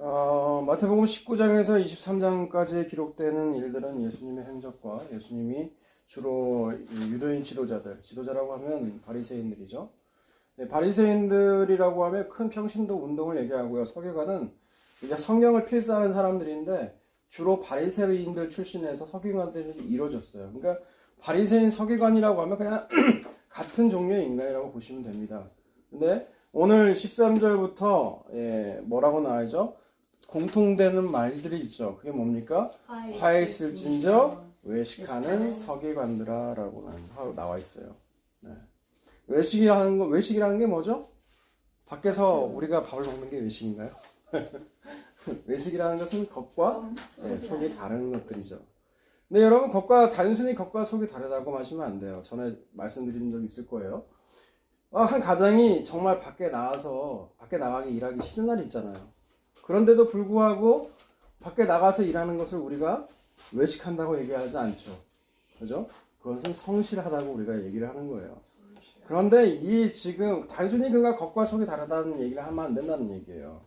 마태복음 19장에서 23장까지 기록되는 일들은 예수님의 행적과 예수님이 주로 유대인 지도자라고 하면 바리새인들이죠. 네, 바리새인들이라고 하면 큰 평신도 운동을 얘기하고요. 서기관은 이제 성경을 필사하는 사람들인데 주로 바리새인들 출신에서 서기관들이 이루어졌어요. 그러니까 바리새인 서기관이라고 하면 그냥 같은 종류의 인간이라고 보시면 됩니다. 근데 오늘 13절부터 뭐라고 나와있죠? 공통되는 말들이 있죠. 그게 뭡니까? 화 있을진저 외식하는 서기관들아 라고 나와 있어요. 네. 외식이라는 게 뭐죠? 밖에서 우리가 밥을 먹는 게 외식인가요? 외식이라는 것은 겉과 속이 다른 것들이죠. 근데 여러분 단순히 겉과 속이 다르다고 마시면 안 돼요. 전에 말씀드린 적 있을 거예요. 한 가장이 정말 밖에 나가기 일하기 싫은 날이 있잖아요. 그런데도 불구하고 밖에 나가서 일하는 것을 우리가 외식한다고 얘기하지 않죠. 그죠? 그것은 성실하다고 우리가 얘기를 하는 거예요. 그런데 지금 단순히 그가 겉과 속이 다르다는 얘기를 하면 안 된다는 얘기예요.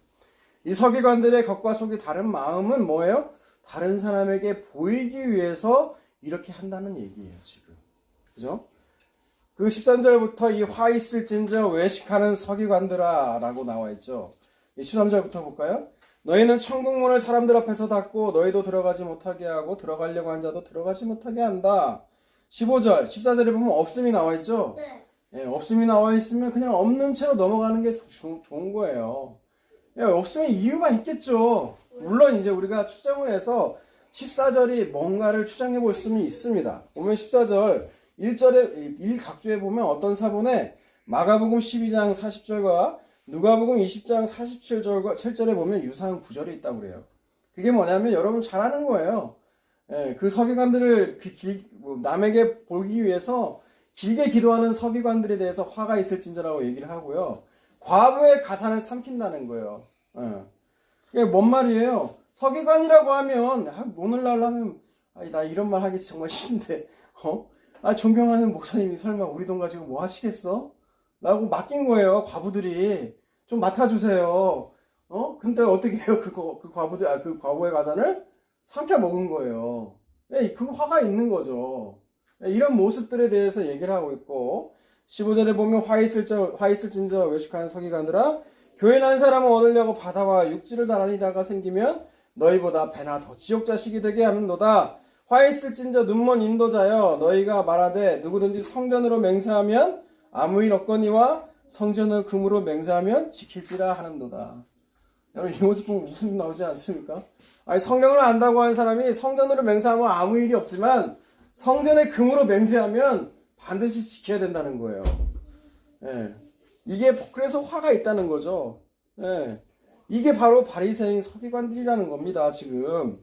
이 서기관들의 겉과 속이 다른 마음은 뭐예요? 다른 사람에게 보이기 위해서 이렇게 한다는 얘기예요, 지금. 그죠? 그 13절부터 이 화 있을진저 외식하는 서기관들아 라고 나와 있죠. 13절부터 볼까요? 너희는 천국문을 사람들 앞에서 닫고 너희도 들어가지 못하게 하고 들어가려고 한 자도 들어가지 못하게 한다. 15절, 14절에 보면 없음이 나와 있죠? 네. 없음이 나와 있으면 그냥 없는 채로 넘어가는 게 좋은 거예요. 없으면 이유가 있겠죠. 물론 이제 우리가 추정을 해서 14절이 뭔가를 추정해 볼 수는 있습니다. 보면 14절 1절에 1각주에 보면 어떤 사본에 마가복음 12장 40절과 누가복음 20장 47절과 7절에 보면 유사한 구절이 있다고 그래요. 그게 뭐냐면 여러분 잘 아는 거예요. 그 서기관들을 남에게 보기 위해서 길게 기도하는 서기관들에 대해서 화가 있을진저라고 얘기를 하고요. 과부의 가산을 삼킨다는 거예요. 이게 뭔 말이에요? 서기관이라고 하면 오늘날 하면 나 이런 말 하기 정말 싫은데 존경하는 목사님이 설마 우리 돈 가지고 뭐 하시겠어? 라고 맡긴 거예요. 과부들이 좀 맡아주세요. 근데 어떻게 해요? 그 과부의 가산을 삼켜 먹은 거예요. 그 화가 있는 거죠. 이런 모습들에 대해서 얘기를 하고 있고 15절에 보면 화 있을진저 외식하는 서기관들아 교회 난 사람을 얻으려고 바다와 육지를 다니다가 생기면 너희보다 배나 더 지옥 자식이 되게 하는도다. 화 있을진저 눈먼 인도자여 너희가 말하되 누구든지 성전으로 맹세하면 아무 일 없거니와 성전을 금으로 맹세하면 지킬지라 하는도다. 여러분 이 모습 보면 웃음 나오지 않습니까? 성경을 안다고 하는 사람이 성전으로 맹세하면 아무 일이 없지만 성전의 금으로 맹세하면 반드시 지켜야 된다는 거예요. 이게 그래서 화가 있다는 거죠. 이게 바로 바리새인 서기관들이라는 겁니다. 지금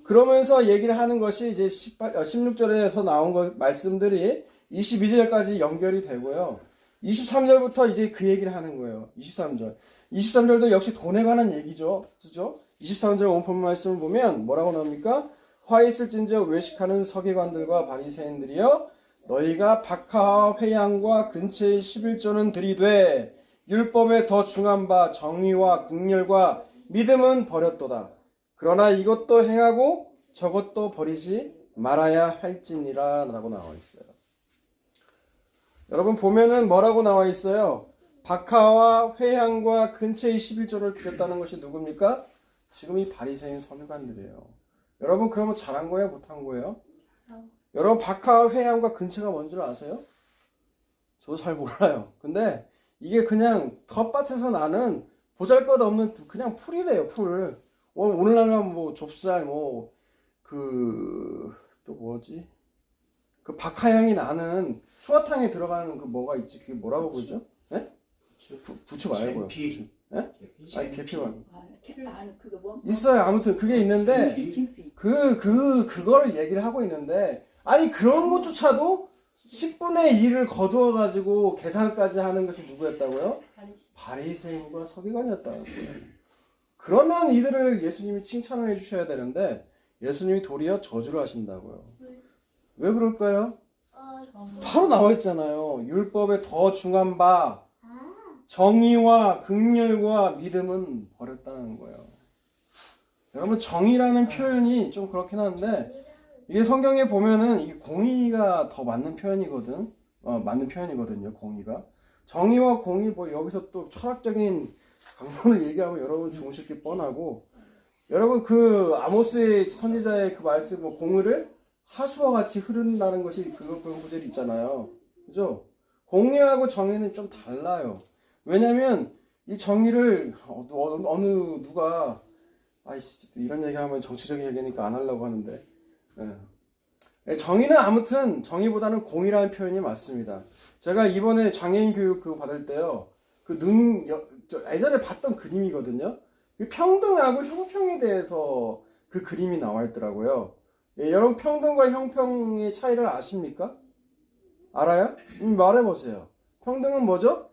그러면서 얘기를 하는 것이 이제 16절에서 나온 말씀들이 22절까지 연결이 되고요. 23절부터 이제 그 얘기를 하는 거예요. 23절도 역시 돈에 관한 얘기죠. 그죠? 23절 원본 말씀을 보면 뭐라고 나옵니까? 화 있을진저 외식하는 서기관들과 바리새인들이여 너희가 박하와 회양과 근처의 11조는 들이되 율법에 더 중한 바 정의와 긍휼과 믿음은 버렸도다. 그러나 이것도 행하고 저것도 버리지 말아야 할지니라 라고 나와 있어요. 여러분 보면은 뭐라고 나와 있어요? 박하와 회양과 근처의 11조를 드렸다는 것이 누굽니까? 지금 이 바리새인 서기관들이에요. 여러분 그러면 잘한 거예요? 못한 거예요? 여러분 박하와 회양과 근처가 뭔 줄 아세요? 저도 잘 몰라요. 근데 이게 그냥 텃밭에서 나는 보잘것없는 그냥 풀이래요. 풀. 오늘날은 뭐 좁쌀 또 뭐지? 그 박하향이 나는 추어탕에 들어가는 그 뭐가 있지? 그게 뭐라고 그러죠? 네? 부추 말고요. 부추. 네? 계피가 있어요. 아무튼 그게 있는데 그거를 얘기를 하고 있는데 그런 것조차도 10분의 1을 거두어 가지고 계산까지 하는 것이 누구였다고요? 바리새인과 서기관이었다는 거예요. 그러면 이들을 예수님이 칭찬을 해주셔야 되는데 예수님이 도리어 저주를 하신다고요. 왜 그럴까요? 바로 나와 있잖아요. 율법에 더 중한 바 정의와 긍휼과 믿음은 버렸다는 거예요. 여러분 정의라는 표현이 좀 그렇긴 한데 이게 성경에 보면은 이 공의가 더 맞는 표현이거든. 맞는 표현이거든요. 공의가. 정의와 공의 뭐 여기서 또 철학적인 강론을 얘기하면 여러분 중으실 게 뻔하고 여러분 그 아모스의 선지자의 그 말씀 뭐 공의를 하수와 같이 흐른다는 것이 그런 구절이 있잖아요. 그죠? 공의하고 정의는 좀 달라요. 왜냐면 이 정의를 어느 누가 아이씨 이런 얘기하면 정치적인 얘기니까 안 하려고 하는데 정의는 아무튼 정의보다는 공의라는 표현이 맞습니다. 제가 이번에 장애인 교육 그거 받을 때요 예전에 봤던 그림이거든요. 그 평등하고 형평에 대해서 그 그림이 나와 있더라고요. 예, 여러분 평등과 형평의 차이를 아십니까? 알아요? 말해보세요. 평등은 뭐죠?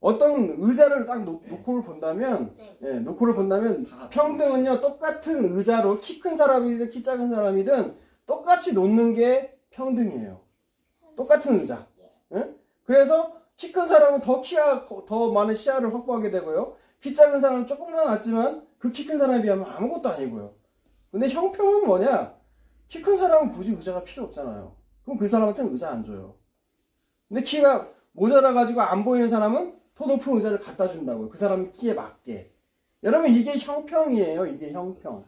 어떤 의자를 딱 놓고 본다면, 예, 놓고를 본다면 평등은요 똑같은 의자로 키 큰 사람이든 키 작은 사람이든 똑같이 놓는 게 평등이에요. 똑같은 의자. 예? 그래서 키 큰 사람은 더 많은 시야를 확보하게 되고요. 키 작은 사람은 조금만 낫지만 그 키 큰 사람에 비하면 아무것도 아니고요. 근데 형평은 뭐냐? 키 큰 사람은 굳이 의자가 필요 없잖아요. 그럼 그 사람한테는 의자 안 줘요. 근데 키가 모자라가지고 안 보이는 사람은 더 높은 의자를 갖다 준다고요. 그 사람 키에 맞게. 여러분 이게 형평이에요. 이게 형평.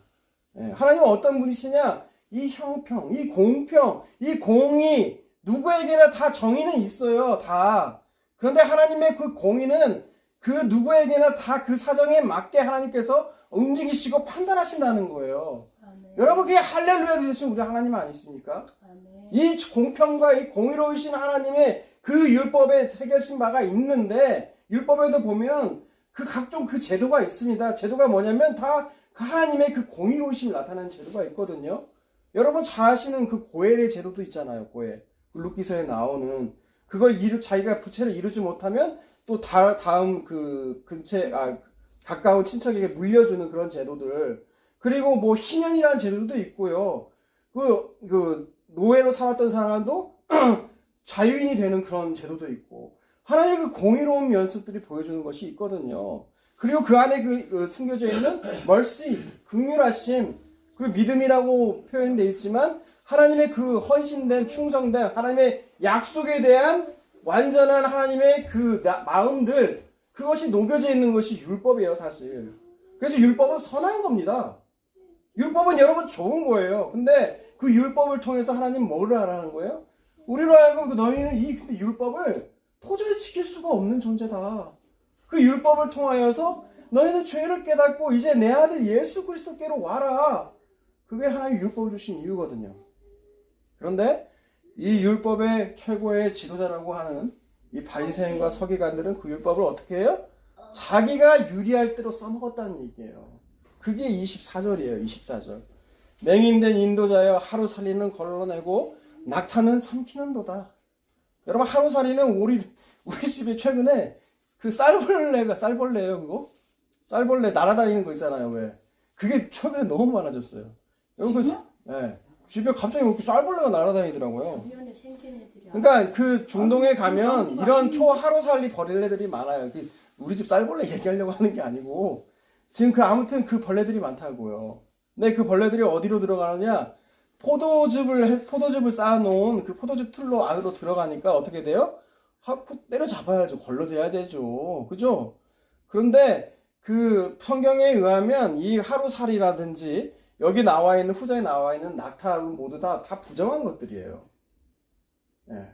예, 하나님은 어떤 분이시냐? 이 형평, 이 공평, 이 공의 누구에게나 다 정의는 있어요. 다. 그런데 하나님의 그 공의는 그 누구에게나 다 그 사정에 맞게 하나님께서 움직이시고 판단하신다는 거예요. 아멘. 여러분 그게 할렐루야 되신 우리 하나님 아니십니까? 아멘. 이 공평과 이 공의로우신 하나님의 그 율법에 새겨진 바가 있는데 율법에도 보면 그 각종 그 제도가 있습니다. 제도가 뭐냐면 다 그 하나님의 그 공의로우심을 나타내는 제도가 있거든요. 여러분 잘 아시는 그 고엘의 제도도 있잖아요. 고엘. 룻기서에 나오는 그걸 자기가 부채를 이루지 못하면 또 다음 가까운 친척에게 물려주는 그런 제도들. 그리고 뭐 희년이라는 제도도 있고요. 그 노예로 살았던 사람도 자유인이 되는 그런 제도도 있고 하나님의 그 공의로운 연습들이 보여주는 것이 있거든요. 그리고 그 안에 숨겨져 있는 mercy, 긍휼하심, 그리고 믿음이라고 표현되어 있지만 하나님의 그 헌신된 충성된 하나님의 약속에 대한 완전한 하나님의 그 마음들 그것이 녹여져 있는 것이 율법이에요 사실. 그래서 율법은 선한 겁니다. 율법은 여러분 좋은 거예요. 근데 그 율법을 통해서 하나님 뭐를 하라는 거예요? 우리로 하여금 너희는 근데 율법을 도저히 지킬 수가 없는 존재다. 그 율법을 통하여서 너희는 죄를 깨닫고 이제 내 아들 예수 그리스도께로 와라. 그게 하나님 율법을 주신 이유거든요. 그런데 이 율법의 최고의 지도자라고 하는 이 바리새인과 서기관들은 그 율법을 어떻게 해요? 자기가 유리할 대로 써먹었다는 얘기예요. 그게 24절이에요. 24절. 맹인된 인도자여 하루살이는 걸러내고 낙타는 삼키는도다. 여러분 하루살이는 우리 집에 최근에 그 쌀벌레예요 그거? 쌀벌레 날아다니는 거 있잖아요. 왜? 그게 최근에 너무 많아졌어요. 여러분 네. 집에 갑자기 쌀벌레가 날아다니더라고요. 그러니까 그 중동에 가면 이런 초하루살이 벌레들이 많아요. 우리 집 쌀벌레 얘기하려고 하는 게 아니고 지금 아무튼 그 벌레들이 많다고요. 근데 그 벌레들이 어디로 들어가느냐? 포도즙을 쌓아놓은 그 포도즙 틀로 안으로 들어가니까 어떻게 돼요? 때려잡아야죠. 걸러대야 되죠. 그죠? 그런데 그 성경에 의하면 이 하루살이라든지 여기 후자에 나와 있는 낙타는 모두 다 부정한 것들이에요. 예.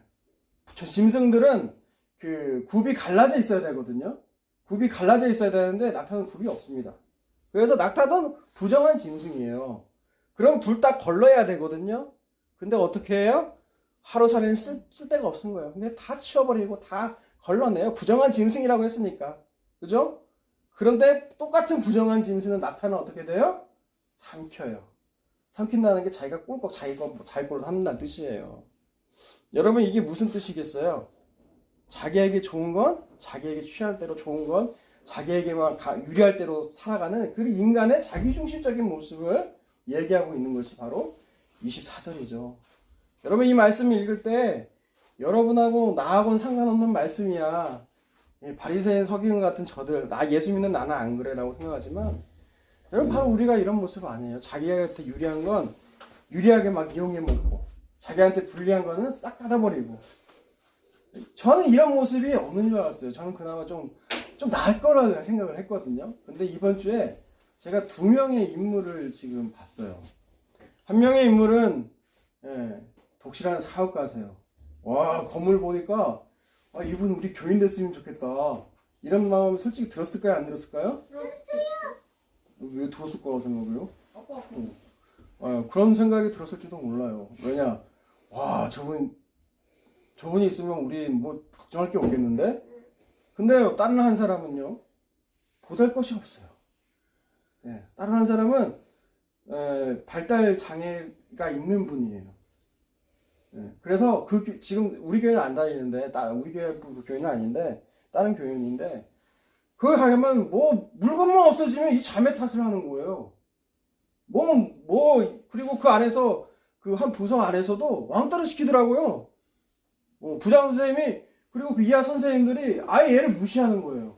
짐승들은 그 굽이 갈라져 있어야 되거든요. 굽이 갈라져 있어야 되는데 낙타는 굽이 없습니다. 그래서 낙타도 부정한 짐승이에요. 그럼 둘 다 걸러야 되거든요. 근데 어떻게 해요? 하루살이는 쓸 데가 없는 거예요. 근데 다 치워버리고 다 걸러내요. 부정한 짐승이라고 했으니까. 그죠? 그런데 똑같은 부정한 짐승은 낙타는 어떻게 돼요? 삼켜요. 삼킨다는 게 자기가 꿀꺽 자기 걸로 한다는 뜻이에요. 여러분 이게 무슨 뜻이겠어요? 자기에게 좋은 건 자기에게 취할 대로 좋은 건 자기에게만 유리할 대로 살아가는 그 인간의 자기중심적인 모습을 얘기하고 있는 것이 바로 24절이죠. 여러분 이 말씀을 읽을 때 여러분하고 나하고는 상관없는 말씀이야. 바리새인 서기관 같은 저들 나 예수 믿는 나는 안 그래라고 생각하지만 여러분 바로 우리가 이런 모습 아니에요. 자기한테 유리한 건 유리하게 막 이용해 먹고 자기한테 불리한 거는 싹 닫아버리고. 저는 이런 모습이 없는 줄 알았어요. 저는 그나마 좀 나을 거라 생각을 했거든요. 근데 이번 주에 제가 두 명의 인물을 지금 봤어요. 한 명의 인물은 독실한 사업가세요. 와, 건물 보니까 이분 우리 교인 됐으면 좋겠다. 이런 마음 솔직히 들었을까요? 안 들었을까요? 왜 들었을 거라고 생각해요? 그런 생각이 들었을지도 몰라요. 왜냐? 와, 저분이 있으면 우리 뭐 걱정할 게 없겠는데? 근데 다른 한 사람은요, 보잘것이 없어요. 다른 한 사람은 발달 장애가 있는 분이에요. 그래서 지금 우리 교회는 안 다니는데, 우리 교회 교회는 아닌데 다른 교회인데, 그거 가면 뭐 물건만 없어지면 이 자매 탓을 하는 거예요. 그리고 그 안에서 그 한 부서 안에서도 왕따를 시키더라고요. 부장 선생님이 그리고 그 이하 선생님들이 아예 얘를 무시하는 거예요.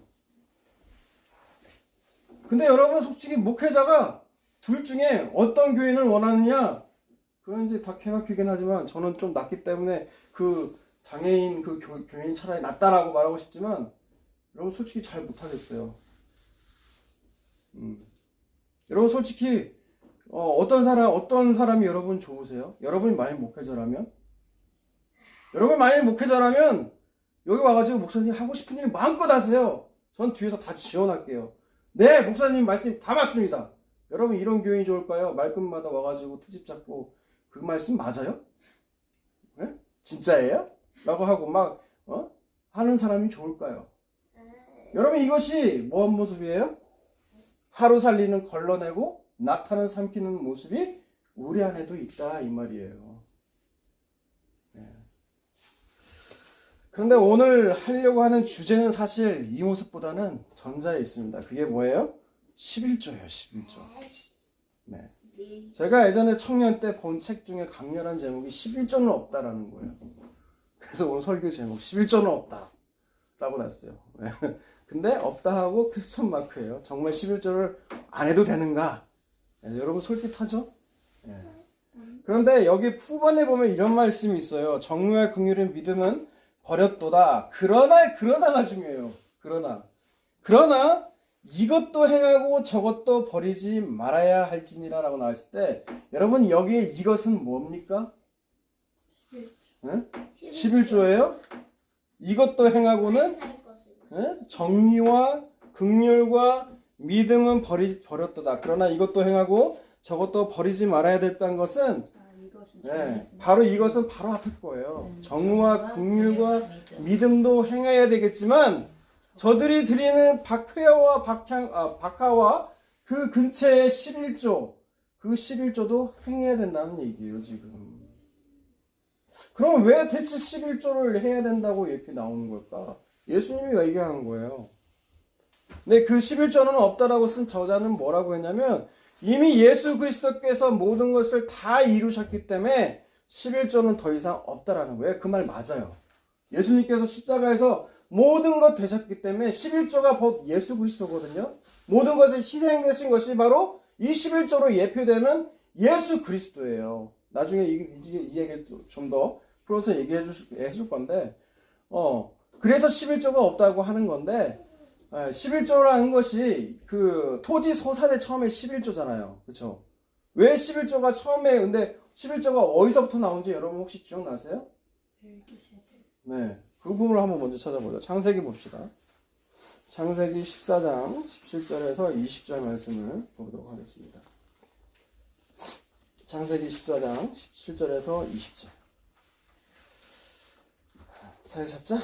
근데 여러분 솔직히 목회자가 둘 중에 어떤 교인을 원하느냐? 그건 이제 다 케바퀴긴 하지만 저는 좀 낫기 때문에 그 장애인 그 교인 차라리 낫다라고 말하고 싶지만 여러분 솔직히 잘 못하겠어요. 여러분 솔직히 어떤 사람이 여러분 좋으세요? 여러분이 만약 목회자라면 여기 와가지고 목사님 하고 싶은 일 마음껏 하세요. 전 뒤에서 다 지원할게요. 네, 목사님 말씀 다 맞습니다. 여러분 이런 교인이 좋을까요? 말끝마다 와가지고 트집 잡고 그 말씀 맞아요? 네? 진짜예요? 라고 하고 막 하는 사람이 좋을까요? 여러분 이것이 뭐한 모습이에요? 하루 살리는 걸러내고 낙타는 삼키는 모습이 우리 안에도 있다 이 말이에요. 그런데 오늘 하려고 하는 주제는 사실 이 모습보다는 전자에 있습니다. 그게 뭐예요? 11조예요. 11조. 네. 제가 예전에 청년 때 본 책 중에 강렬한 제목이 11조는 없다라는 거예요. 그래서 오늘 설교 제목 11조는 없다 라고 놨어요. 근데 없다 하고 퀘스천 마크예요. 정말 11조를 안 해도 되는가? 여러분 솔깃하죠? 그런데 여기 후반에 보면 이런 말씀이 있어요. 정의와 긍휼의 믿음은 버렸도다. 그러나가 중요해요. 그러나 이것도 행하고 저것도 버리지 말아야 할지니라 라고 나왔을 때 여러분 여기에 이것은 뭡니까? 11조예요? 이것도 행하고는 정의와 긍휼과 믿음은 버렸도다. 그러나 이것도 행하고 저것도 버리지 말아야 됐다는 것은 바로 이것은 바로 앞일 거예요. 정의와 긍휼과 믿음도 행해야 되겠지만 저들이 드리는 박하와 그 근처의 11조 그 11조도 행해야 된다는 얘기예요 지금. 그럼 왜 대체 11조를 해야 된다고 이렇게 나오는 걸까? 예수님이 얘기하는 거예요. 근데 그 11조는 없다라고 쓴 저자는 뭐라고 했냐면 이미 예수 그리스도께서 모든 것을 다 이루셨기 때문에 11조는 더 이상 없다라는 거예요. 그 말 맞아요. 예수님께서 십자가에서 모든 것 되셨기 때문에 11조가 곧 예수 그리스도거든요. 모든 것에 희생되신 것이 바로 이 11조로 예표되는 예수 그리스도예요. 나중에 이 얘기를 좀 더 풀어서 얘기해 줄 건데 그래서 11조가 없다고 하는 건데 11조라는 것이 그 토지 소산의 처음에 11조잖아요. 그렇죠? 왜 11조가 처음에 근데 11조가 어디서부터 나온지 여러분 혹시 기억나세요? 네. 그 부분을 한번 먼저 찾아보죠. 창세기 봅시다. 창세기 14장 17절에서 20절 말씀을 보도록 하겠습니다. 창세기 14장 17절에서 20절. 찾으셨죠?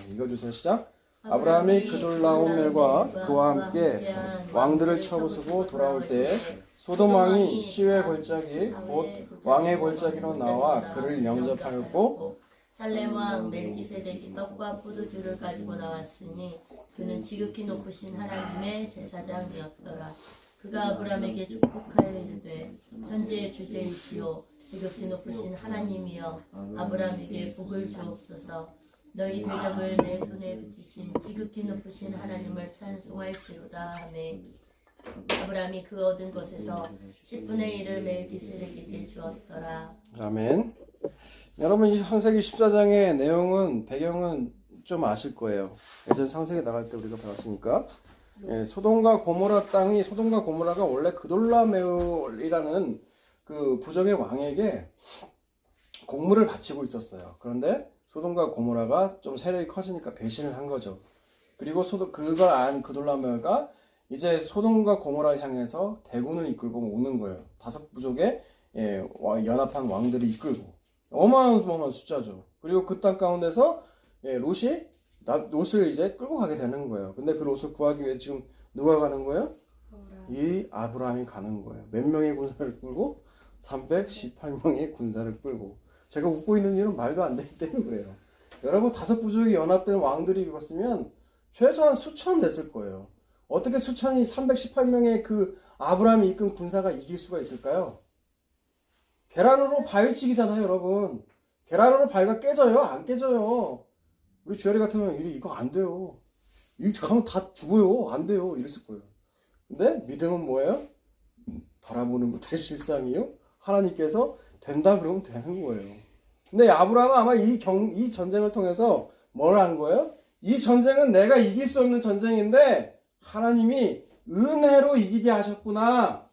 읽어주세요. 시작. 아브라함이 그돌라오멜과 그와 함께 왕들을 쳐부수고 돌아올 때에 소돔 왕이 시외 골짜기 곧 왕의 골짜기로 나와 그를 영접하였고 살렘 왕 멜기세덱이 떡과 포도주를 가지고 나왔으니 그는 지극히 높으신 하나님의 제사장이었더라. 그가 아브라함에게 축복하여 이르되 천지의 주제이시오 지극히 높으신 하나님이여 아브라함에게 복을 주옵소서. 너희 대적을 내 손에 붙이신 지극히 높으신 하나님을 찬송할지로다 하매 아브라함이 그 얻은 것에서 10분의 1을 멜기세덱에게 주었더라. 아멘. 여러분 이 창세기 14장의 내용은 배경은 좀 아실 거예요. 예전 창세기 나갈 때 우리가 배웠으니까. 예, 소돔과 고모라 땅이 소돔과 고모라가 원래 그돌라메올이라는 그 부정의 왕에게 공물을 바치고 있었어요. 그런데 소돔과 고모라가 좀 세력이 커지니까 배신을 한 거죠. 그리고 그걸 안 그돌라메올가 이제 소돔과 고모라 향해서 대군을 이끌고 오는 거예요. 5부족의 연합한 왕들이 이끌고 어마어마한 숫자죠. 그리고 그 땅 가운데서 롯을 이제 끌고 가게 되는 거예요. 근데 그 롯을 구하기 위해 지금 누가 가는 거예요? 이 아브라함이 가는 거예요. 몇 명의 군사를 끌고? 318명의 군사를 끌고. 제가 웃고 있는 이유는 말도 안 되기 때문에 그래요. 여러분 5부족이 연합된 왕들이 이뤘으면 최소한 수천 됐을 거예요. 어떻게 수천이 318명의 그 아브라함이 이끈 군사가 이길 수가 있을까요? 계란으로 바위치기잖아요, 여러분. 계란으로 바위가 깨져요? 안 깨져요. 우리 주열이 같으면 이거 안 돼요. 이거 가면 다 죽어요. 안 돼요. 이랬을 거예요. 근데 믿음은 뭐예요? 바라보는 것들의 실상이요. 하나님께서 된다 그러면 되는 거예요. 근데 아브라함은 아마 이 전쟁을 통해서 뭘 한 거예요? 이 전쟁은 내가 이길 수 없는 전쟁인데 하나님이 은혜로 이기게 하셨구나.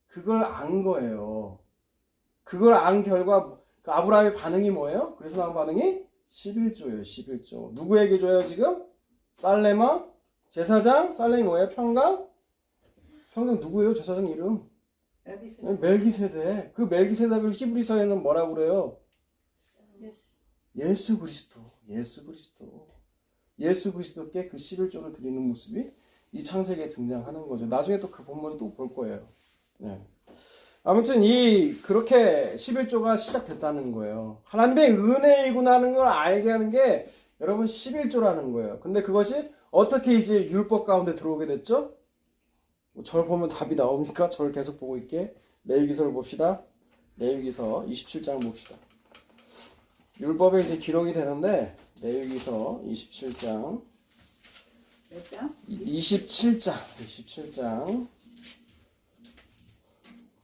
그걸 안 거예요. 그걸 안 결과 그 아브라함의 반응이 뭐예요? 그래서 나온 반응이 11조예요. 11조. 누구에게 줘요 지금? 살레마? 제사장? 살렘이 뭐예요? 평강? 평강 누구예요? 제사장 이름? 멜기세덱. 그 멜기세덱을 히브리서에는 뭐라고 그래요? 예수 그리스도. 예수 그리스도. 예수 그리스도께 그 11조를 드리는 모습이 이 창세기에 등장하는 거죠. 나중에 또 그 본문을 또 볼 거예요. 네. 아무튼 그렇게 11조가 시작됐다는 거예요. 하나님의 은혜이구나 하는 걸 알게 하는 게 여러분 11조라는 거예요. 근데 그것이 어떻게 이제 율법 가운데 들어오게 됐죠? 절 보면 답이 나옵니까? 저를 계속 보고 있게. 레위기서를 봅시다. 레위기서 27장 봅시다. 율법에 이제 기록이 되는데 레위기서 27장 27장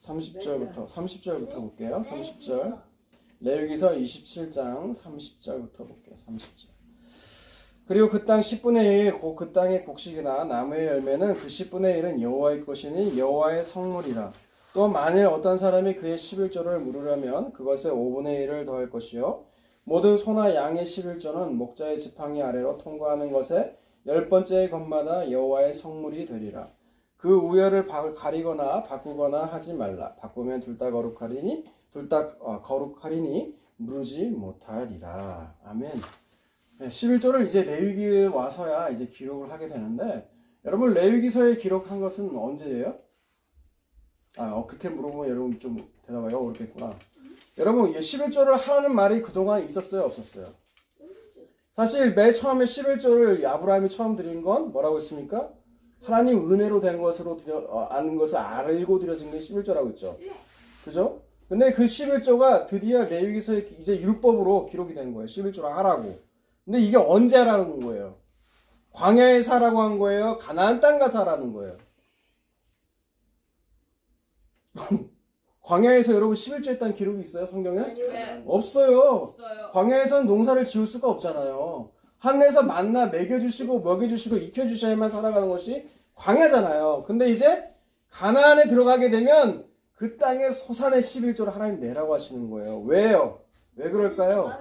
30절부터 볼게요. 30절. 레위기서 27장 30절부터 볼게요. 30절. 그리고 그 땅 10분의 1, 그 땅의 곡식이나 나무의 열매는 그 10분의 1은 여호와의 것이니 여호와의 성물이라. 또 만일 어떤 사람이 그의 11조를 물으려면 그것에 5분의 1을 더할 것이요. 모든 소나 양의 11조는 목자의 지팡이 아래로 통과하는 것에 10번째의 것마다 여호와의 성물이 되리라. 그 우열을 가리거나 바꾸거나 하지 말라. 바꾸면 둘 다 거룩하리니 무르지 못하리라. 아멘. 11조를 이제 레위기에 와서야 이제 기록을 하게 되는데 여러분 레위기서에 기록한 것은 언제예요? 그렇게 물어보면 여러분 좀 대답하기 어렵겠구나. 여러분 11조를 하라는 말이 그동안 있었어요? 없었어요? 사실 맨 처음에 11조를 아브라함이 처음 드린 건 뭐라고 했습니까? 하나님 은혜로 된 것으로 아는 것을 알고 드려진 게 11조라고 했죠. 그죠? 근데 그 11조가 드디어 레위기서에 이제 율법으로 기록이 된 거예요. 11조를 하라고. 근데 이게 언제 하라는 거예요? 광야에서 하라고 한 거예요? 가나안 땅 가서 하라는 거예요? 광야에서 여러분 11조 했다는 기록이 있어요? 성경에? 네. 없어요. 광야에서는 농사를 지을 수가 없잖아요. 하늘에서 만나 먹여주시고 입혀주셔야만 살아가는 것이 광야잖아요. 근데 이제 가나안에 들어가게 되면 그 땅에 소산의 11조를 하나님 내라고 하시는 거예요. 왜요? 왜 그럴까요?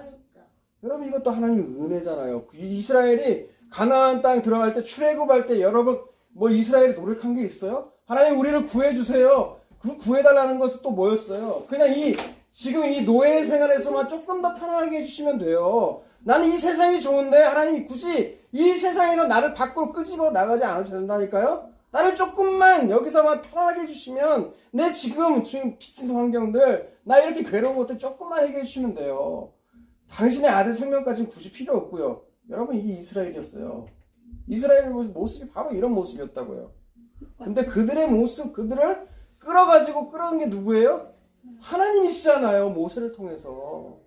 여러분 이것도 하나님의 은혜잖아요. 이스라엘이 가나안 땅 들어갈 때 출애굽할 때 여러분 뭐 이스라엘이 노력한 게 있어요? 하나님 우리를 구해주세요. 그 구해달라는 것은 또 뭐였어요? 그냥 지금 이 노예 생활에서만 조금 더 편안하게 해주시면 돼요. 나는 이 세상이 좋은데 하나님이 굳이 이 세상에서 나를 밖으로 끄집어 나가지 않아도 된다니까요? 나를 조금만 여기서만 편안하게 해주시면 내 지금 빚진 환경들 나 이렇게 괴로운 것들 조금만 해결해 주시면 돼요. 당신의 아들 생명까지는 굳이 필요 없고요. 여러분 이게 이스라엘이었어요. 이스라엘의 모습이 바로 이런 모습이었다고요. 근데 그들의 모습, 그들을 끌어가지고 끌어온 게 누구예요? 하나님이시잖아요. 모세를 통해서.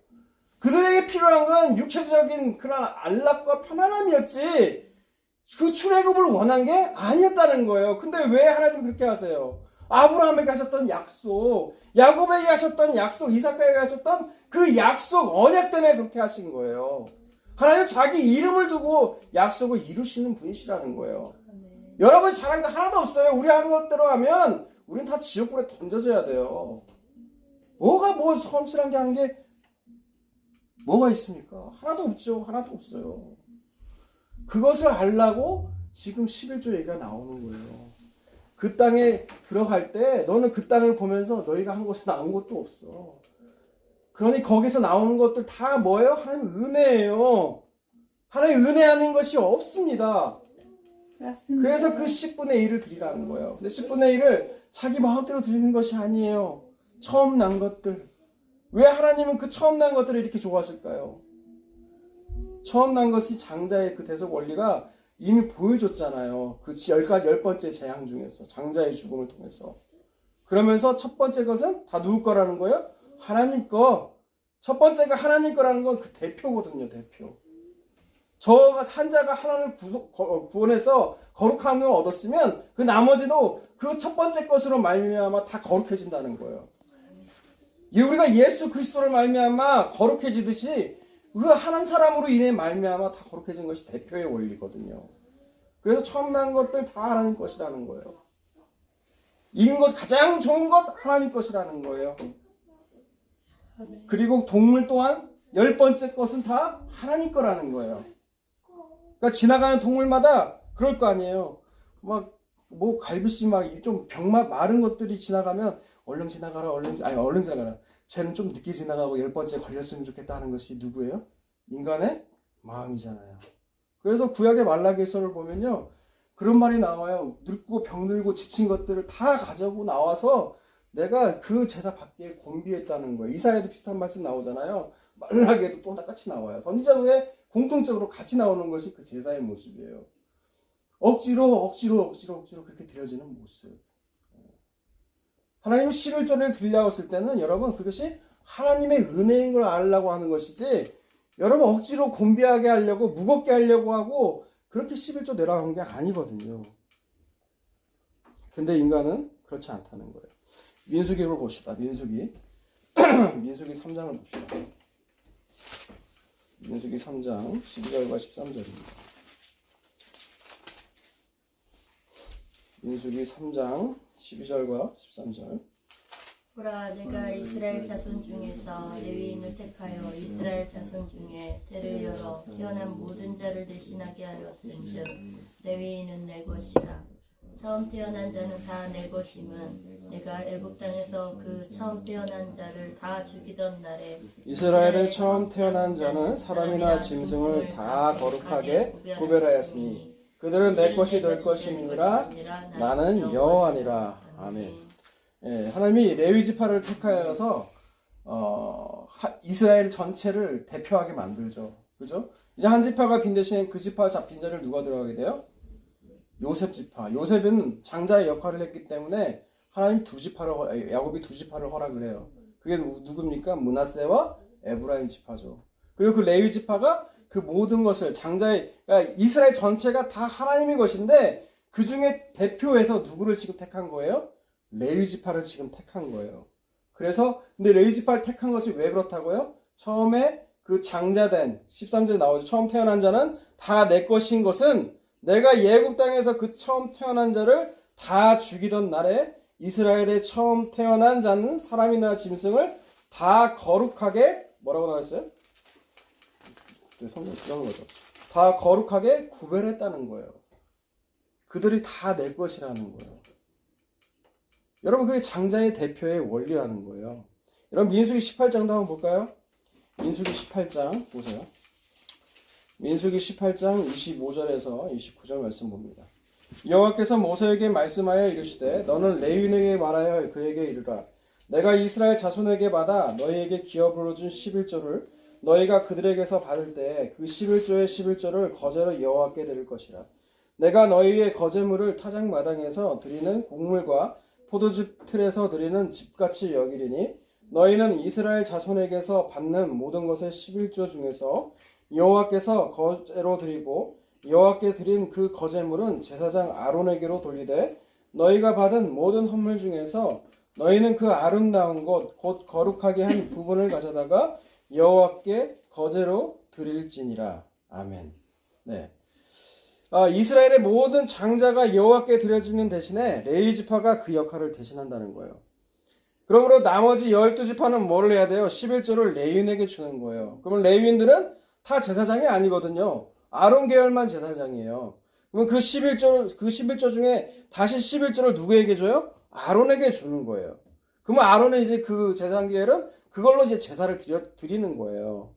그들에게 필요한 건 육체적인 그런 안락과 편안함이었지 그 출애굽을 원한 게 아니었다는 거예요. 근데 왜 하나님 그렇게 하세요? 아브라함에게 하셨던 약속, 야곱에게 하셨던 약속, 이삭에게 하셨던 그 약속, 언약 때문에 그렇게 하신 거예요. 하나님은 자기 이름을 두고 약속을 이루시는 분이시라는 거예요. 여러분 잘한 거 하나도 없어요. 우리 하는 것대로 하면 우린 다 지옥불에 던져져야 돼요. 뭐가 뭐 성실한 게 한 게 뭐가 있습니까? 하나도 없죠. 하나도 없어요. 그것을 알라고 지금 11조 얘기가 나오는 거예요. 그 땅에 들어갈 때 너는 그 땅을 보면서 너희가 한 것이 아무것도 없어. 그러니 거기서 나오는 것들 다 뭐예요? 하나님의 은혜예요. 하나님의 은혜 아닌 것이 없습니다. 맞습니다. 그래서 그 10분의 1을 드리라는 거예요. 근데 10분의 1을 자기 마음대로 드리는 것이 아니에요. 처음 난 것들. 왜 하나님은 그 처음 난 것들을 이렇게 좋아하실까요? 처음 난 것이 장자의 그 대속 원리가 이미 보여줬잖아요. 그 10번째 재앙 중에서 장자의 죽음을 통해서. 그러면서 첫 번째 것은 다 누구 거라는 거예요? 하나님 거. 첫 번째가 하나님 거라는 건 그 대표거든요. 대표. 저 한자가 하나님을 구원해서 거룩함을 얻었으면 그 나머지도 그 첫 번째 것으로 말미암아 다 거룩해진다는 거예요. 우리가 예수 그리스도를 말미암아 거룩해지듯이 그 한 사람으로 인해 말미암아 다 거룩해진 것이 대표의 원리거든요. 그래서 처음 난 것들 다 하나님 것이라는 거예요. 이긴 것 가장 좋은 것 하나님 것이라는 거예요. 그리고 동물 또한 10번째 것은 다 하나님 거라는 거예요. 그러니까 지나가는 동물마다 그럴 거 아니에요. 막 뭐 갈비씨 막 좀 병맛 마른 것들이 지나가면 얼른 지나가라, 얼른 지나가라. 쟤는 좀 늦게 지나가고 10번째 걸렸으면 좋겠다 하는 것이 누구예요? 인간의 마음이잖아요. 그래서 구약의 말라기서를 보면요. 그런 말이 나와요. 늙고 병들고 지친 것들을 다 가져오고 나와서 내가 그 제사 받기에 곤비했다는 거예요. 이사야도 비슷한 말씀 나오잖아요. 말라기에도 또 똑같이 나와요. 선지자서에 공통적으로 같이 나오는 것이 그 제사의 모습이에요. 억지로 그렇게 드려지는 모습. 하나님이 11조를 드리려고 했을 때는 여러분 그것이 하나님의 은혜인 걸 알려고 하는 것이지 여러분 억지로 곤비하게 하려고 무겁게 하려고 하고 그렇게 11조 내라고 한 게 아니거든요. 근데 인간은 그렇지 않다는 거예요. 민수기를 봅시다. 민수기 3장을 봅시다. 민수기 3장 12절과 13절입니다. 민수기 3장 12절과 13절. 보라, 내가 이스라엘 자손 중에서 레위인을 택하여 이스라엘 자손 중에 대를 열어 태어난 모든 자를 대신하게 하였은즉 레위인은 내 것이라. 처음 태어난 자는 다 내 것임은 내가 애굽 땅에서 그 처음 태어난 자를 다 죽이던 날에 이스라엘의 처음 태어난 자는 사람이나 짐승을 다 거룩하게 구별하였으니 그들은 내 것이 될 것임이니라. 나는 여호와니라. 아멘. 예, 하나님이 레위 지파를 택하여서 이스라엘 전체를 대표하게 만들죠. 그죠? 이제 한 지파가 빈 대신 그 지파 잡힌 자를 누가 들어가게 돼요? 요셉 지파. 요셉은 장자의 역할을 했기 때문에 하나님 야곱이 두 지파를 허락을 해요. 그게 누굽니까? 므낫세와 에브라임 지파죠. 그리고 그 레위 지파가 그 모든 것을 그러니까 이스라엘 전체가 다 하나님의 것인데 그 중에 대표해서 누구를 지금 택한 거예요? 레위 지파를 지금 택한 거예요. 그래서 근데 레위 지파를 택한 것이 왜 그렇다고요? 처음에 그 장자된 13절에 나오죠. 처음 태어난 자는 다 내 것인 것은 내가 예굽 땅에서 그 처음 태어난 자를 다 죽이던 날에 이스라엘의 처음 태어난 자는 사람이나 짐승을 다 거룩하게 뭐라고 나왔어요? 성경 그런 거죠. 다 거룩하게 구별했다는 거예요. 그들이 다 내 것이라는 거예요. 여러분 그게 장자의 대표의 원리라는 거예요. 여러분 민수기 18장도 한번 볼까요? 민수기 18장 보세요. 민수기 18장 25절에서 29절 말씀 봅니다. 여호와께서 모세에게 말씀하여 이르시되 너는 레위인에게 말하여 그에게 이르라. 내가 이스라엘 자손에게 받아 너희에게 기업으로 준 11조를 너희가 그들에게서 받을 때 그 11조의 11조를 거제로 여호와께 드릴 것이라. 내가 너희의 거제물을 타작마당에서 드리는 곡물과 포도즙 틀에서 드리는 집같이 여기리니 너희는 이스라엘 자손에게서 받는 모든 것의 11조 중에서 여호와께서 거제로 드리고 여호와께 드린 그 거제물은 제사장 아론에게로 돌리되 너희가 받은 모든 헌물 중에서 너희는 그 아름다운 것 곧 거룩하게 한 부분을 가져다가 여호와께 거제로 드릴지니라. 아멘. 네. 이스라엘의 모든 장자가 여호와께 드려지는 대신에 레위 지파가 그 역할을 대신한다는 거예요. 그러므로 나머지 12지파는 뭐를 해야 돼요? 11조를 레위인에게 주는 거예요. 그러면 레위인들은 다 제사장이 아니거든요. 아론 계열만 제사장이에요. 그러면 그 11조 중에 다시 11조를 누구에게 줘요? 아론에게 주는 거예요. 그러면 아론의 이제 그 제사장 계열은 그걸로 이제 제사를 드리는 거예요.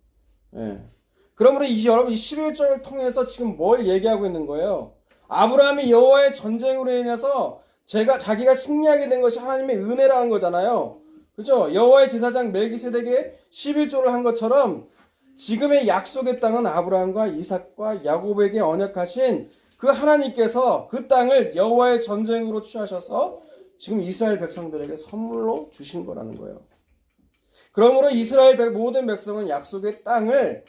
예. 그러므로 여러분 이 11조를 통해서 지금 뭘 얘기하고 있는 거예요? 아브라함이 여호와의 전쟁으로 인해서 자기가 승리하게 된 것이 하나님의 은혜라는 거잖아요. 그죠? 여호와의 제사장 멜기세덱에 11조를 한 것처럼 지금의 약속의 땅은 아브라함과 이삭과 야곱에게 언약하신 그 하나님께서 그 땅을 여호와의 전쟁으로 취하셔서 지금 이스라엘 백성들에게 선물로 주신 거라는 거예요. 그러므로 이스라엘 모든 백성은 약속의 땅을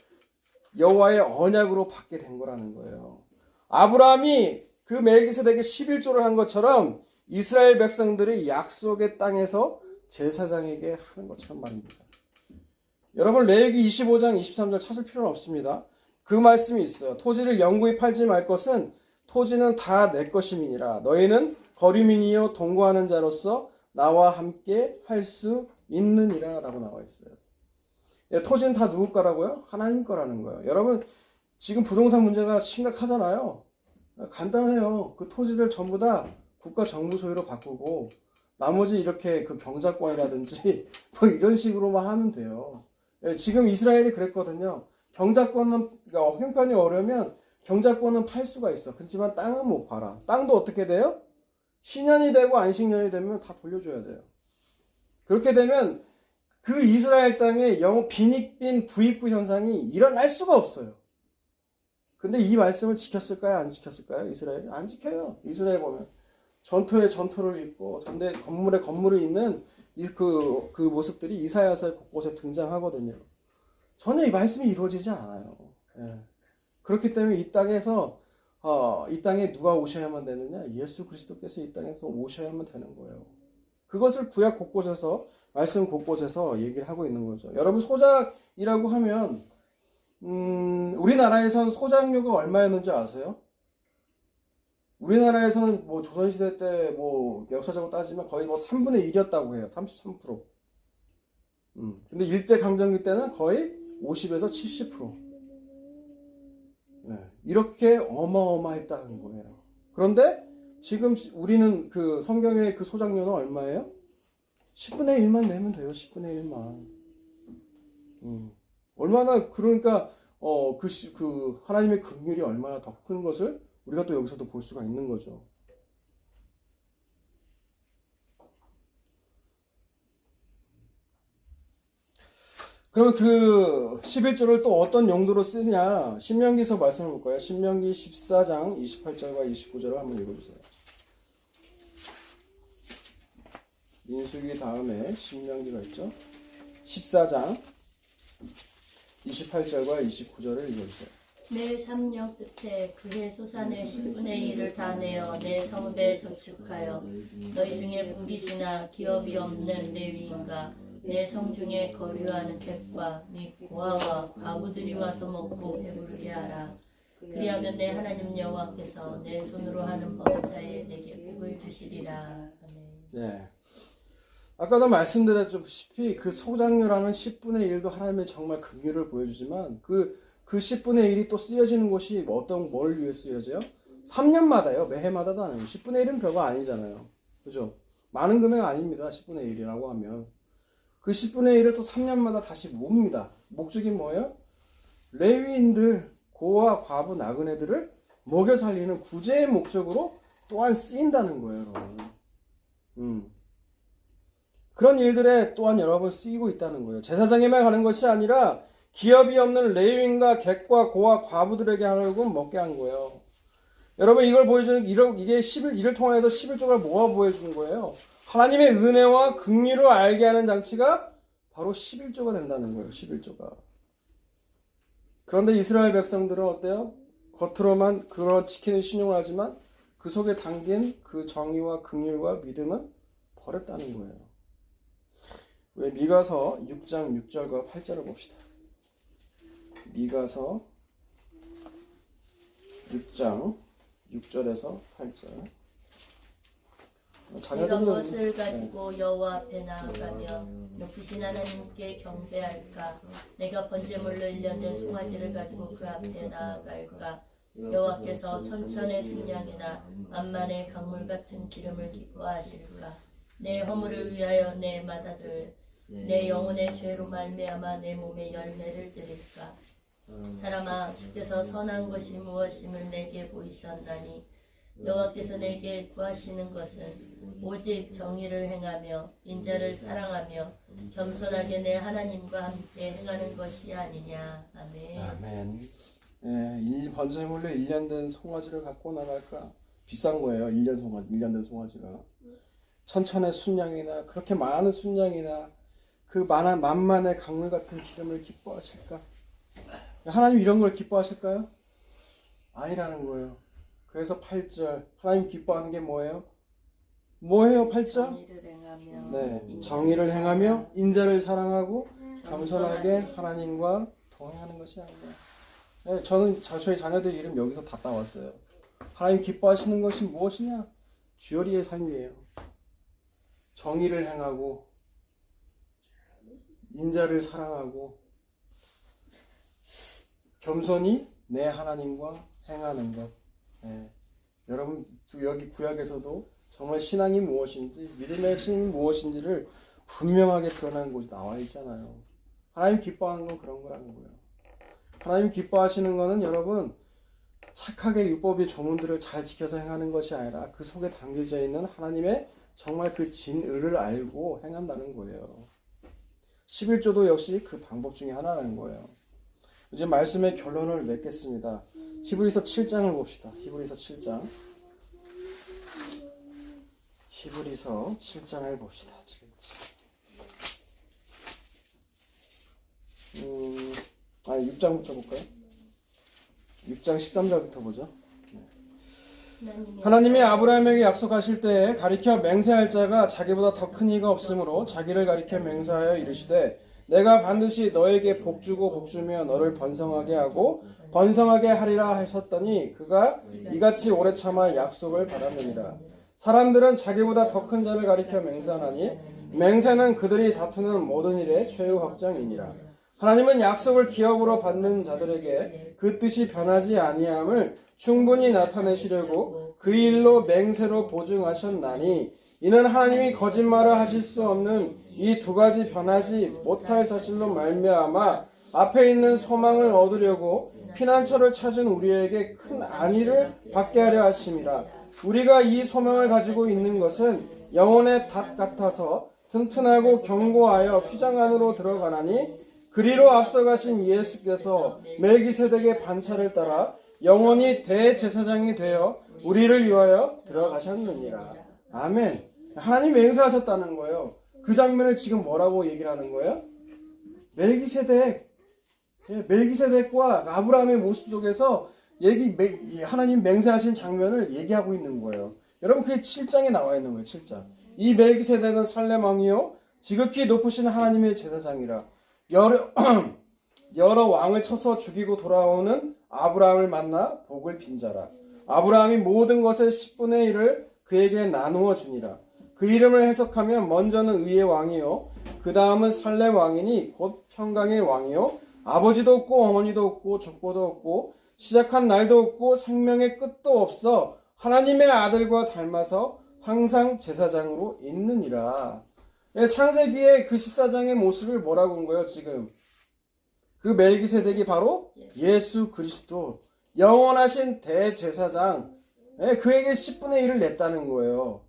여호와의 언약으로 받게 된 거라는 거예요. 아브라함이 그 멜기세덱에 11조를 한 것처럼 이스라엘 백성들이 약속의 땅에서 제사장에게 하는 것처럼 말입니다. 여러분 레위기 25장 23절 찾을 필요는 없습니다. 그 말씀이 있어요. 토지를 영구히 팔지 말 것은 토지는 다 내 것임이니라. 너희는 거류민이요 동거하는 자로서 나와 함께 할 수 있느니라 라고 나와 있어요. 토지는 다 누구 거라고요? 하나님 거라는 거예요. 여러분 지금 부동산 문제가 심각하잖아요. 간단해요. 그 토지를 전부 다 국가 정부 소유로 바꾸고 나머지 이렇게 그 경작권이라든지 뭐 이런 식으로만 하면 돼요. 지금 이스라엘이 그랬거든요. 경작권은 그러니까 형편이 어려우면 경작권은 팔 수가 있어. 그렇지만 땅은 못 팔아. 땅도 어떻게 돼요? 신년이 되고 안식년이 되면 다 돌려줘야 돼요. 그렇게 되면 그 이스라엘 땅에 영어 빈익빈 부익부 현상이 일어날 수가 없어요. 근데 이 말씀을 지켰을까요? 안 지켰을까요? 이스라엘이? 안 지켜요. 이스라엘 보면 전토에 전토를 입고 건물에 건물을 잇는 그 모습들이 이사야서 곳곳에 등장하거든요. 전혀 이 말씀이 이루어지지 않아요. 예. 그렇기 때문에 이 땅에서 이 땅에 누가 오셔야만 되느냐? 예수 그리스도께서 이 땅에서 오셔야만 되는 거예요. 그것을 구약 곳곳에서 말씀 곳곳에서 얘기를 하고 있는 거죠. 여러분 소작이라고 하면 우리나라에선 소작료가 얼마였는지 아세요? 우리나라에서는 뭐 조선시대 때 뭐 역사적으로 따지면 거의 뭐 3분의 1이었다고 해요. 33%. 근데 일제강점기 때는 거의 50에서 70%. 네, 이렇게 어마어마했다는 거예요. 그런데 지금 우리는 그 성경의 그 소작료는 얼마예요? 10분의 1만 내면 돼요. 10분의 1만. 얼마나 그러니까 그 하나님의 긍휼이 얼마나 더 큰 것을 우리가 또 여기서도 볼 수가 있는 거죠. 그러면 그 11조를 또 어떤 용도로 쓰냐? 신명기서 말씀을 볼 거예요. 신명기 14장 28절과 29절을 한번 읽어주세요. 민수기 다음에 신명기가 있죠. 14장 28절과 29절을 읽어주세요. 내 삼년 끝에 그의 소산의 10분의 1을 다 내어 내 성읍에 저축하여 너희 중에 분깃이나 기업이 없는 레위인과 내 성 중에 거류하는 객과 및 고아와 과부들이 와서 먹고 배부르게 하라. 그리하면 내 하나님 여호와께서 내 손으로 하는 범사에 내게 복을 주시리라. 네. 아까도 말씀드렸다시피 그 소작료라는 10분의 1도 하나님의 정말 긍휼을 보여주지만 그 10분의 1이 또 쓰여지는 곳이 뭘 위해 쓰여져요? 3년마다요. 매해마다도 아니에요. 10분의 1은 별거 아니잖아요. 그죠? 많은 금액 아닙니다. 10분의 1이라고 하면. 그 10분의 1을 또 3년마다 다시 모읍니다. 목적이 뭐예요? 레위인들, 고아, 과부, 나그네들을 먹여 살리는 구제의 목적으로 또한 쓰인다는 거예요, 여러분. 그런 일들에 또한 여러 번 쓰이고 있다는 거예요. 제사장에만 가는 것이 아니라 기업이 없는 레위인과 객과 고아, 과부들에게 하려고 먹게 한 거예요. 여러분 이걸 보여주는 이게 이를 통해서 11조가 뭐가 보여주는 거예요? 하나님의 은혜와 긍휼을 알게 하는 장치가 바로 11조가 된다는 거예요. 11조가. 그런데 이스라엘 백성들은 어때요? 겉으로만 그런 지키는 신용을 하지만 그 속에 담긴 그 정의와 긍휼과 믿음은 버렸다는 거예요. 왜 미가서 6장 6절과 8절을 봅시다. 미가서 6장 6절에서 8절. 내가 무엇을 가지고 여호와 앞에 나아가며 높으신 하나님께 경배할까? 내가 번제물로 1년 된 송아지를 가지고 그 앞에 나아갈까? 여호와께서 천천의 순양이나 만만의 강물 같은 기름을 기뻐하실까? 내 허물을 위하여 내 맏아들 내 영혼의 죄로 말미암아 내 몸에 열매를 드릴까? 사람아, 주께서 선한 것이 무엇임을 내게 보이셨나니 여호와께서 내게 구하시는 것은 오직 정의를 행하며 인자를 사랑하며 겸손하게 내 하나님과 함께 행하는 것이 아니냐. 아멘. 아멘. 예, 이 번제물로 1년 된 송아지를 갖고 나갈까? 비싼 거예요. 1년 된 송아지가. 천천의 순양이나 그렇게 많은 순양이나 그 만만의 강물 같은 기름을 기뻐하실까? 하나님 이런 걸 기뻐하실까요? 아니라는 거예요. 그래서 8절 하나님 기뻐하는 게 뭐예요? 뭐예요 8절? 정의를 행하며 네, 정의를 행하며 인자를 사랑하고 겸손하게 하나님과 동행하는 것이 아니냐. 네, 저는 저희 자녀들 이름 여기서 다 따왔어요. 하나님 기뻐하시는 것이 무엇이냐? 주열이의 삶이에요. 정의를 행하고 인자를 사랑하고 겸손히 내 하나님과 행하는 것. 네. 여러분 여기 구약에서도 정말 신앙이 무엇인지 믿음의 핵심이 무엇인지를 분명하게 드러나는 곳이 나와 있잖아요. 하나님 기뻐하는 건 그런 거라는 거예요. 하나님 기뻐하시는 거는 여러분 착하게 율법의 조문들을 잘 지켜서 행하는 것이 아니라 그 속에 담겨져 있는 하나님의 정말 그 진의를 알고 행한다는 거예요. 11조도 역시 그 방법 중에 하나라는 거예요. 이제 말씀의 결론을 맺겠습니다. 히브리서 7장을 봅시다. 히브리서 7장. 히브리서 7장을 봅시다. 7장. 6장부터 볼까요? 6장 13절부터 보죠. 하나님이 아브라함에게 약속하실 때에 가리켜 맹세할 자가 자기보다 더 큰 이가 없으므로 자기를 가리켜 맹세하여 이르시되 내가 반드시 너에게 복주고 복주며 너를 번성하게 하고 번성하게 하리라 하셨더니 그가 이같이 오래 참아 약속을 받았느니라. 사람들은 자기보다 더 큰 자를 가리켜 맹세하나니 맹세는 그들이 다투는 모든 일의 최후 확정이니라. 하나님은 약속을 기업으로 받는 자들에게 그 뜻이 변하지 아니함을 충분히 나타내시려고 그 일로 맹세로 보증하셨나니 이는 하나님이 거짓말을 하실 수 없는 이 두 가지 변하지 못할 사실로 말미암아 앞에 있는 소망을 얻으려고 피난처를 찾은 우리에게 큰 안위를 받게 하려 하심이라. 우리가 이 소망을 가지고 있는 것은 영혼의 닷 같아서 튼튼하고 견고하여 휘장 안으로 들어가나니 그리로 앞서가신 예수께서 멜기세덱의 반차를 따라 영원히 대제사장이 되어 우리를 위하여 들어가셨느니라. 아멘. 하나님 맹세하셨다는 거예요. 그 장면을 지금 뭐라고 얘기를 하는 거예요? 멜기세덱. 멜기세덱과 아브라함의 모습 속에서 하나님 맹세하신 장면을 얘기하고 있는 거예요. 여러분 그게 7장에 나와 있는 거예요. 7장. 이 멜기세덱은 살렘 왕이요 지극히 높으신 하나님의 제사장이라. 여러 왕을 쳐서 죽이고 돌아오는 아브라함을 만나 복을 빈 자라. 아브라함이 모든 것의 10분의 1을 그에게 나누어 주니라. 그 이름을 해석하면 먼저는 의의 왕이요 그 다음은 살렘 왕이니 곧 평강의 왕이요 아버지도 없고 어머니도 없고 족보도 없고 시작한 날도 없고 생명의 끝도 없어 하나님의 아들과 닮아서 항상 제사장으로 있느니라. 창세기의 그 14장의 모습을 뭐라고 한 거예요 지금? 그 멜기세덱이 바로 예수 그리스도 영원하신 대제사장, 그에게 10분의 1을 냈다는 거예요.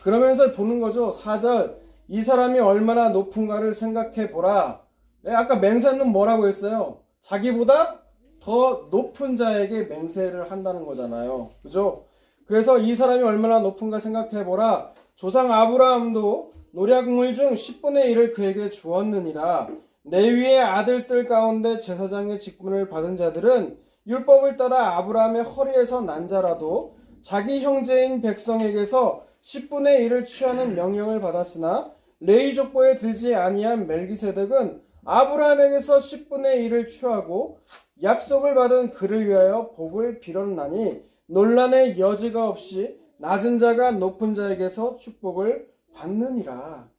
그러면서 보는 거죠. 4절 이 사람이 얼마나 높은가를 생각해 보라. 아까 맹세는 뭐라고 했어요? 자기보다 더 높은 자에게 맹세를 한다는 거잖아요. 그죠? 그래서 이 사람이 얼마나 높은가 생각해 보라. 조상 아브라함도 노략물 중 10분의 1을 그에게 주었느니라. 레위의 아들들 가운데 제사장의 직분을 받은 자들은 율법을 따라 아브라함의 허리에서 난 자라도 자기 형제인 백성에게서 10분의 1을 취하는 명령을 받았으나 레위 족보에 들지 아니한 멜기세덱은 아브라함에게서 10분의 1을 취하고 약속을 받은 그를 위하여 복을 빌었나니 논란의 여지가 없이 낮은 자가 높은 자에게서 축복을 받느니라.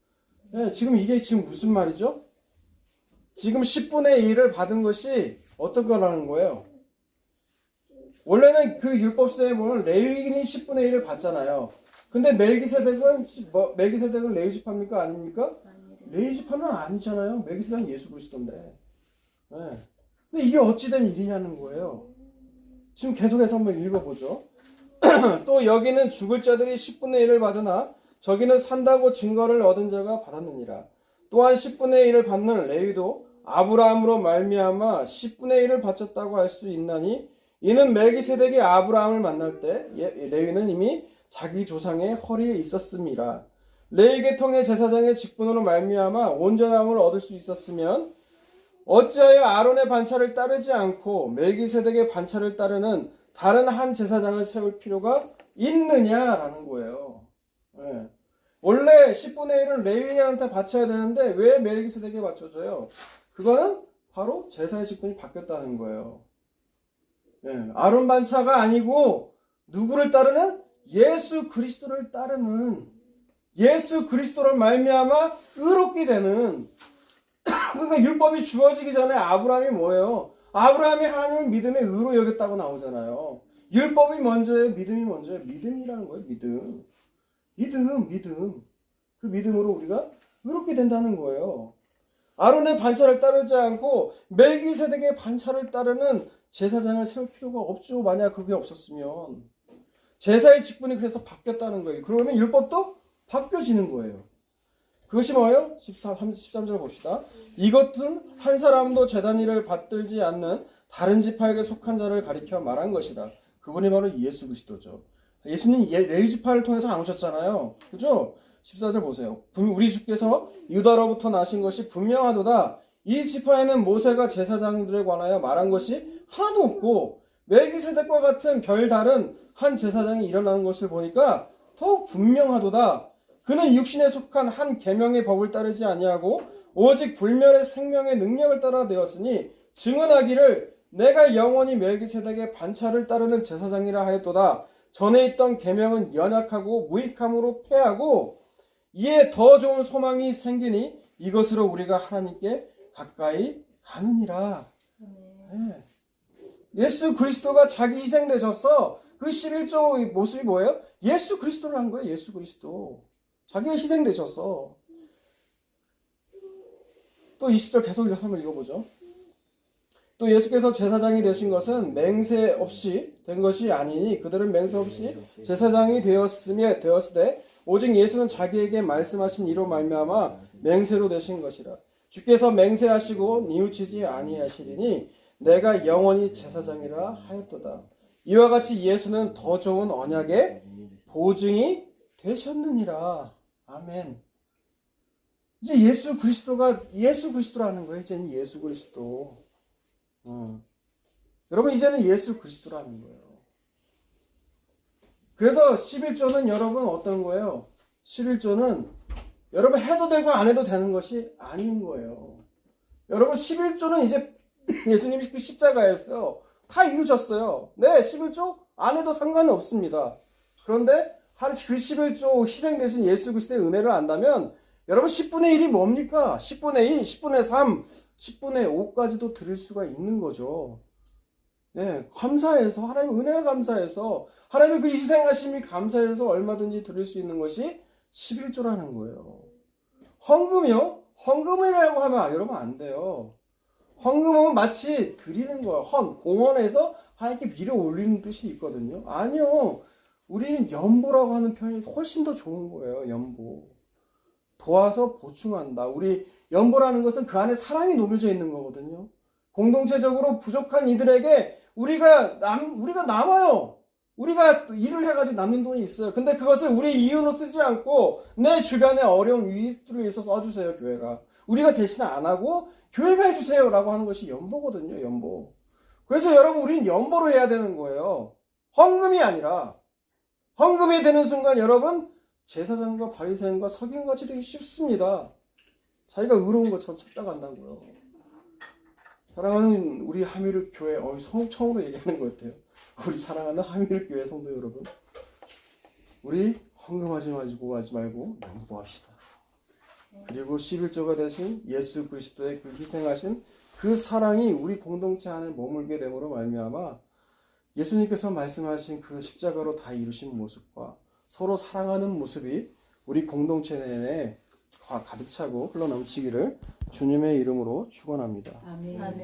네, 지금 이게 지금 무슨 말이죠? 지금 10분의 1을 받은 것이 어떤 거라는 거예요? 원래는 그 율법서에 보면 레위인이 10분의 1을 받잖아요. 근데 멜기세덱은 레위 지파입니까? 아닙니까? 레위 지파는 아니잖아요. 멜기세덱은 예수 그리스도인데. 네. 근데 이게 어찌된 일이냐는 거예요. 지금 계속해서 한번 읽어보죠. 또 여기는 죽을 자들이 10분의 1을 받으나 저기는 산다고 증거를 얻은 자가 받았느니라. 또한 10분의 1을 받는 레위도 아브라함으로 말미암아 10분의 1을 바쳤다고 할 수 있나니 이는 멜기세덱이 아브라함을 만날 때 레위는 이미 자기 조상의 허리에 있었음이라. 레위 계통의 제사장의 직분으로 말미암아 온전함을 얻을 수 있었으면 어찌하여 아론의 반차를 따르지 않고 멜기세덱의 반차를 따르는 다른 한 제사장을 세울 필요가 있느냐라는 거예요. 네. 원래 10분의 1은 레위한테 바쳐야 되는데 왜 멜기세덱에 바쳐줘요? 그거는 바로 제사의 직분이 바뀌었다는 거예요. 네. 아론 반차가 아니고 누구를 따르는? 예수 그리스도를 따르는, 예수 그리스도를 말미암아 의롭게 되는. 그러니까 율법이 주어지기 전에 아브라함이 뭐예요? 아브라함이 하나님을 믿음의 의로 여겼다고 나오잖아요. 율법이 먼저예요? 믿음이 먼저예요? 믿음이라는 거예요. 믿음. 그 믿음으로 우리가 의롭게 된다는 거예요. 아론의 반차를 따르지 않고 멜기세덱의 반차를 따르는 제사장을 세울 필요가 없죠. 만약 그게 없었으면. 제사의 직분이 그래서 바뀌었다는 거예요. 그러면 율법도 바뀌어지는 거예요. 그것이 뭐예요? 13절 봅시다. 이것은 한 사람도 제단 일을 받들지 않는 다른 지파에게 속한 자를 가리켜 말한 것이다. 그분이 바로 예수 그리스도죠. 예수님 레위 지파를 통해서 안 오셨잖아요. 그죠? 14절 보세요. 우리 주께서 유다로부터 나신 것이 분명하도다. 이 지파에는 모세가 제사장들에 관하여 말한 것이 하나도 없고 멜기세덱과 같은 별다른 한 제사장이 일어나는 것을 보니까 더욱 분명하도다. 그는 육신에 속한 한 계명의 법을 따르지 아니하고 오직 불멸의 생명의 능력을 따라 되었으니 증언하기를 내가 영원히 멜기세덱의 반차를 따르는 제사장이라 하였도다. 전에 있던 계명은 연약하고 무익함으로 패하고 이에 더 좋은 소망이 생기니 이것으로 우리가 하나님께 가까이 가느니라. 네. 예수 그리스도가 자기 희생되셔서 그 11조 모습이 뭐예요? 예수 그리스도라는 거예요. 예수 그리스도. 자기가 희생되셔서. 또 20절 계속 한번 읽어보죠. 또 예수께서 제사장이 되신 것은 맹세 없이 된 것이 아니니 그들은 맹세 없이 제사장이 되었으되 오직 예수는 자기에게 말씀하신 이로 말미암아 맹세로 되신 것이라. 주께서 맹세하시고 뉘우치지 아니하시리니 내가 영원히 제사장이라 하였도다. 이와 같이 예수는 더 좋은 언약의 보증이 되셨느니라. 아멘. 이제 예수 그리스도라는 거예요. 이제는 예수 그리스도. 여러분 이제는 예수 그리스도라는 거예요. 그래서 11조는 여러분 어떤 거예요? 11조는 여러분 해도 되고 안 해도 되는 것이 아닌 거예요. 여러분 11조는 이제 예수님이 그 십자가에서 다 이루셨어요. 네, 11조 안 해도 상관은 없습니다. 그런데 그 11조 희생되신 예수 그리스도의 은혜를 안다면 여러분 10분의 1이 뭡니까? 10분의 1, 10분의 3, 10분의 5까지도 드릴 수가 있는 거죠. 네, 감사해서 하나님 은혜에 감사해서 하나님의 그 희생하심이 감사해서 얼마든지 드릴 수 있는 것이 11조라는 거예요. 헌금이요? 헌금이라고 하면 여러분 안 돼요. 헌금은 마치 드리는 거예요. 공원에서 하나님께 밀어 올리는 뜻이 있거든요. 아니요. 우리는 연보라고 하는 표현이 훨씬 더 좋은 거예요. 연보. 도와서 보충한다. 우리 연보라는 것은 그 안에 사랑이 녹여져 있는 거거든요. 공동체적으로 부족한 이들에게 우리가 남아요. 우리가 일을 해가지고 남는 돈이 있어요. 근데 그것을 우리 이윤으로 쓰지 않고 내 주변에 어려운 이웃들을 위해서 써주세요. 교회가. 우리가 대신 안 하고 교회가 해주세요 라고 하는 것이 연보거든요. 연보. 그래서 여러분 우리는 연보로 해야 되는 거예요. 헌금이 아니라 헌금이 되는 순간 여러분 제사장과 바리새인과 서기관같이 되기 쉽습니다. 자기가 의로운 것처럼 착각한다고요. 사랑하는 우리 하미르 교회 처음으로 얘기하는 것 같아요. 우리 사랑하는 하미르 교회 성도 여러분, 우리 헌금하지 말고 연보합시다. 그리고 11조가 되신 예수 그리스도의 그 희생하신 그 사랑이 우리 공동체 안에 머물게 됨으로 말미암아 예수님께서 말씀하신 그 십자가로 다 이루신 모습과 서로 사랑하는 모습이 우리 공동체 내에 가득 차고 흘러넘치기를 주님의 이름으로 축원합니다. 아멘. 아멘.